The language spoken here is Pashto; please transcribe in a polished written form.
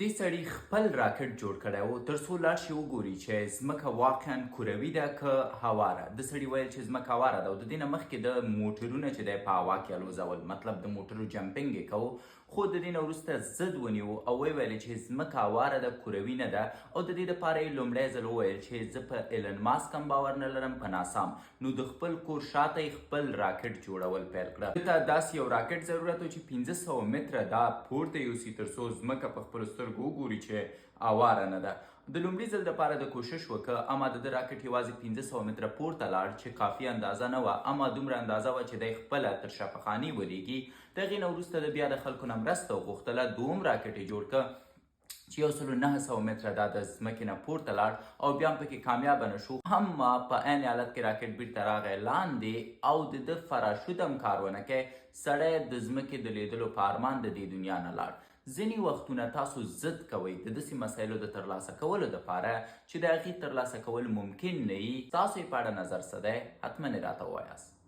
دې سړي خپل راکټ جوړ کړی و تر څو لاړ شي وګوري چې ځمکه واقعا کروي ده که هواره. د سړي ویل چې ځمکه هواره ده او د دې نه مخکې د موټرونه چې دی په هوا کې الوزول، مطلب د موټرو جمپینګ یې کوو، خو د دې نه وروسته ضد ونیو او ویل چې ځمکه هواره ده، کروي نه ده. او د دې دپاره یې لومړی ځل وویل چې زه په ایلن ماسک هم باور نه لرم، په ناسام. نو د خپل کور شاته یې خپل راکټ جوړول پیل کړه. دلته داسې یو راکټ ضرورت و چې 1500 متره دا پورته یوسي تر څو ځمکه په خپلو سترګو وګوري چې هواره نه ده. د لومړي ځل دپاره د کوشش وکړه، اما د ده راکټ یوازې 1500 متره پورته لاړ چې کافي اندازه نه وه، اما دومره اندازه وه چې دی خپله تر شفاخاني ولېږي. د هغې نه وروسته د بیا د خلکو نه مرسته وغوښتله، دوم راکټ یې جوړ کړه چې 1900 متره دا د ځمکې نه پورته لاړ او بیا هم پکې کامیابه نه شو. هم په عین حالت کې راکټ بیرته راغی لاندې او د ده فراشوت هم کار ونه کوي. سړی د ځمکې د لیدلو په ارمان د دې دنیا نه لاړ. ځینې وختونه تاسو ضد کوئ د داسې مسایلو د ترلاسه کولو دپاره چې د هغې ترلاسه کول ممکن نه وي. ستاسو یې په اړه نظر څه دی؟ حتما یې راته ووایاست.